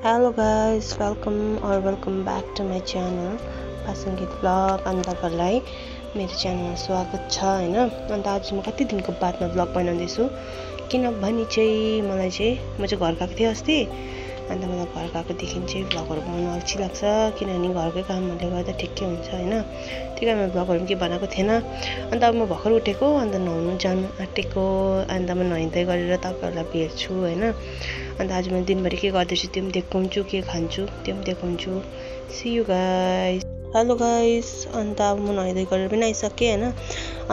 Hello guys, welcome back to my channel पासङ्गीत vlog अनि तपाईहरुलाई मेरो च्यानलमा स्वागत छ हैन। अनि आज म कति दिनको बादमा vlog बनाउँदैछु किनभने चाहिँ मलाई चाहिँ म चाहिँ घर गएको थिए अस्ति अनि मलाई घर गएको देखि चाहिँ vlogहरु बनाउन अल्छी लाग्छ किनभने घरकै कामहरुले गर्दा ठिकै हुन्छ हैन। त्यही कारण vlogहरु के बनाएको थिएन। अनि अब म भर्खर उठेको अनि नुहाउन जानु आँटेको अनि म नुहाइदै गरेर तपाईहरुलाई भेट्छु हैन। अनि आज म दिनभरि के गर्दैछु त्यो पनि देखाउँछु के खान्छु त्यो पनि देखाउँछु। See you guys. Hello guys. अनि अब म नुहाइदै गरेर पनि आइसके हैन।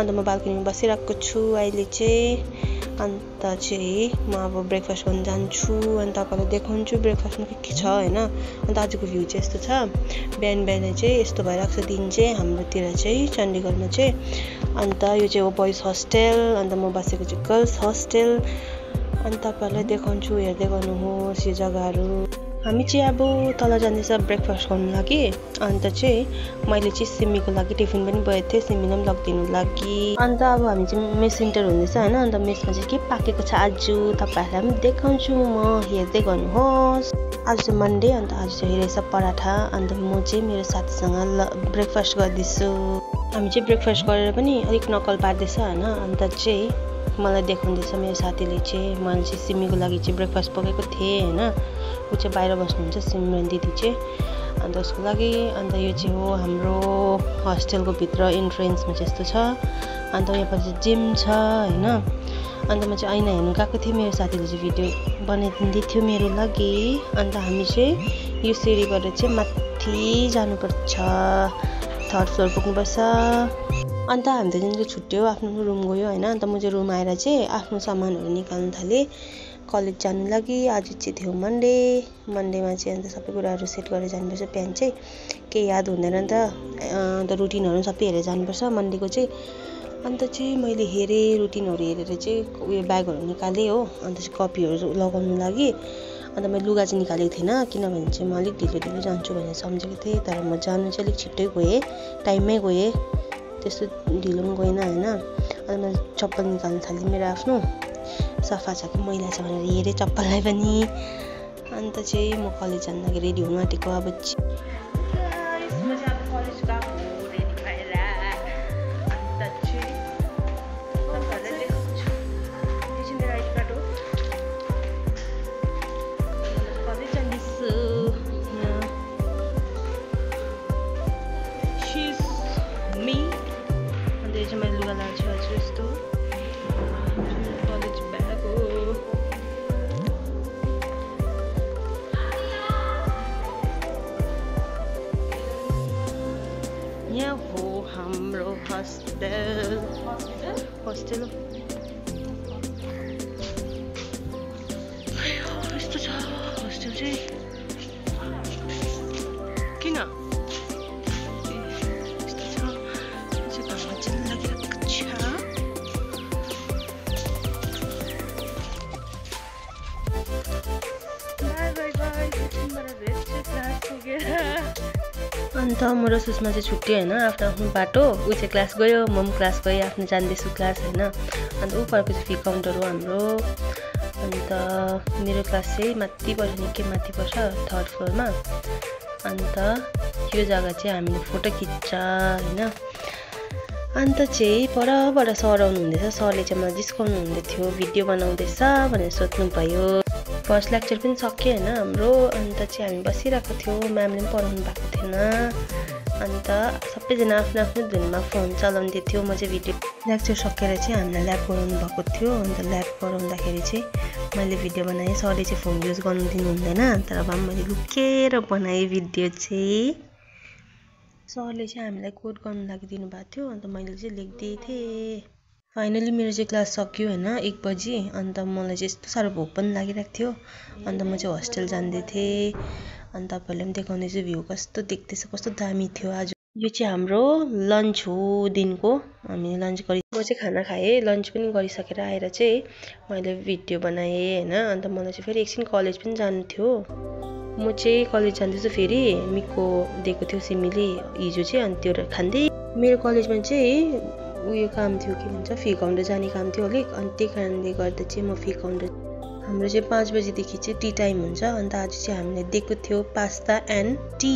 अनि म बाल्कनीमा बसिरहेको छु अहिले चाहिँ। अन्त चाहिँ म अब ब्रेकफास्ट गर्न जान्छु अनि तपाईहरुलाई देखाउँछु ब्रेकफास्टमा के छ हैन। अन्त आजको भ्यू चाहिँ यस्तो छ। बिहान चाहिँ यस्तो भइरहेको छ दिन चाहिँ हाम्रोतिर चाहिँ चण्डीगढमा चाहिँ। अन्त यो चाहिँ हो बोइज होस्टेल अन्त म बसेको चाहिँ गर्ल्स होस्टेल। अनि तपाईहरुलाई देखाउँछु हेर्दै गर्नुहोस् यो जग्गाहरु। हामी चाहिँ अब तल जाँदैछ ब्रेकफास्ट गर्नु लागि। अन्त चाहिँ मैले चाहिँ सिमीको लागि टिफिन पनि बोकेको थिएँ सिमीलाई पनि लगिदिनु लागि। अन्त अब हामी चाहिँ मेस इन्टर हुँदैछ हैन। अन्त मेसमा चाहिँ के पाकेको छ आज तपाईहरुलाई पनि देखाउँछु म हेर्दै गर्नुहोस्। आज चाहिँ मन्डे अन्त आज चाहिँ रहेछ पराठा। अन्त म चाहिँ मेरो साथीसँग ब्रेकफास्ट गर्दैछु। हामी चाहिँ ब्रेकफास्ट गरेर पनि अलिक नकल पार्दैछ हैन। अन्त चाहिँ मलाई देखाउँदैछ मेरो साथीले चाहिँ मैले चाहिँ सिमीको लागि चाहिँ ब्रेकफास्ट बोकेको थिएँ हैन। उ चाहिँ बाहिर बस्नुहुन्छ सिमरन दिदी चाहिँ। अन्त उसको लागि अन्त यो चाहिँ हो हाम्रो होस्टेलको भित्र इन्ट्रेन्समा चाहिँ यस्तो छ। अन्त यहाँ पछि जिम छ हैन। अन्त म चाहिँ ऐना हेर्नु गएको थिएँ मेरो साथीले चाहिँ भिडियो बनाइदिँदै थियो मेरो लागि। अन्त हामी चाहिँ यो सिडीबाट चाहिँ माथि जानुपर्छ 3rd फ्लोर पुग्नुपर्छ। अन्त हामी त जुन छुट्यो आफ्नो रुम गयो हैन। अन्त म चाहिँ रुम आएर चाहिँ आफ्नो सामानहरु निकाल्न थालेँ कलेज जानु लागि। आज चाहिँ थियो मन्डेमा चाहिँ अन्त सबै कुराहरु सेट गरेर जानुपर्छ। बिहान चाहिँ के याद हुँदैन नि त। अन्त रुटिनहरु सबै हेरेर जानुपर्छ मन्डेको चाहिँ। अन्त चाहिँ मैले हेरेँ रुटिनहरु हेरेर चाहिँ उयो ब्यागहरु निकालेँ हो। अन्त चाहिँ कपीहरु लगाउनु लागि। अन्त मैले लुगा चाहिँ निकालेको थिएन किनभने चाहिँ म अलिक ढिलो जान्छु भनेर सम्झेको थिएँ। तर म जानु चाहिँ अलिक छिट्टै गएँ टाइममै गएँ त्यस्तो ढिलो पनि गएन हैन। अनि मैले चप्पल निकाल्न थालेँ मेरो आफ्नो सफा छ कि मैला छ भनेर हेरेँ चप्पललाई पनि। अन्त चाहिँ म कलेज जान लागि रेडी हुनु आँटेको अब मैले लुगा लान्छु आज यस्तो कलेज ब्याग हो। यहाँ हो हाम्रो होस्टेल यस्तो छ होस्टेल चाहिँ किन अन्त म र सुषमा चाहिँ छुट्यो हैन आफ्नो आफ्नो बाटो। उ चाहिँ क्लास गयो म पनि क्लास गएँ आफ्नो जान्दैछु क्लास हैन। अन्त उ परेको चाहिँ फी काउन्टर हो हाम्रो। अन्त मेरो क्लास चाहिँ माथि पर्छ निकै माथि पर्छ 3rd फ्लोरमा। अन्त यो जग्गा चाहिँ हामीले फोटो खिच्छ हैन। अन्त चाहिँ परबाट सर आउनु हुँदैछ। सरले चाहिँ मलाई जिस्काउनु हुँदै थियो भिडियो बनाउँदैछ भनेर सोध्नु भयो। फर्स्ट लेक्चर पनि सक्यो हैन हाम्रो। अन्त चाहिँ हामी बसिरहेको थियो म्यामले पनि पढाउनु भएको थिएन। अन्त सबैजना आफ्नो आफ्नो धुनमा फोन चलाउँदै थियो। म चाहिँ भिडियो लेक्चर सकेर चाहिँ हामीलाई ल्याब गराउनु भएको थियो। अन्त ल्याब गराउँदाखेरि चाहिँ मैले भिडियो बनाएँ। सरले चाहिँ फोन युज गर्नु दिनु हुँदैन तर अब मैले लुकेर बनाएँ भिडियो चाहिँ। सरले चाहिँ हामीलाई कोड गर्नु लागि दिनुभएको थियो। अन्त मैले चाहिँ लेख्दै थिएँ। फाइनली मेरो चाहिँ क्लास सक्यो हैन 1 बजी। अन्त मलाई चाहिँ यस्तो साह्रो भोक पनि लागिरहेको थियो। अन्त म चाहिँ होस्टेल जाँदै थिएँ। अन्त तपाईहरुलाई पनि देखाउँदैछु भ्यू कस्तो देख्दैछ कस्तो दामी थियो आज। यो चाहिँ हाम्रो लन्च हो दिनको। हामीले लन्च गरि म चाहिँ खाना खाएँ लन्च पनि गरिसकेर आएर चाहिँ मैले भिडियो बनाएँ हैन। अन्त मलाई चाहिँ फेरि एकछिन कलेज पनि जानु थियो। म चाहिँ कलेज जाँदैछु फेरि मिको दिएको थियो सिमीले हिजो चाहिँ। अनि त्यो खाँदै मेरो कलेजमा चाहिँ उयो काम थियो के भन्छ फी काउन्टर जाने काम थियो अलिक। अनि त्यही कारणले गर्दा चाहिँ म फी काउन्टर हाम्रो चाहिँ 5 बजेदेखि चाहिँ टी टाइम हुन्छ। अन्त आज चाहिँ हामीले दिएको थियो पास्ता एन्ड टी।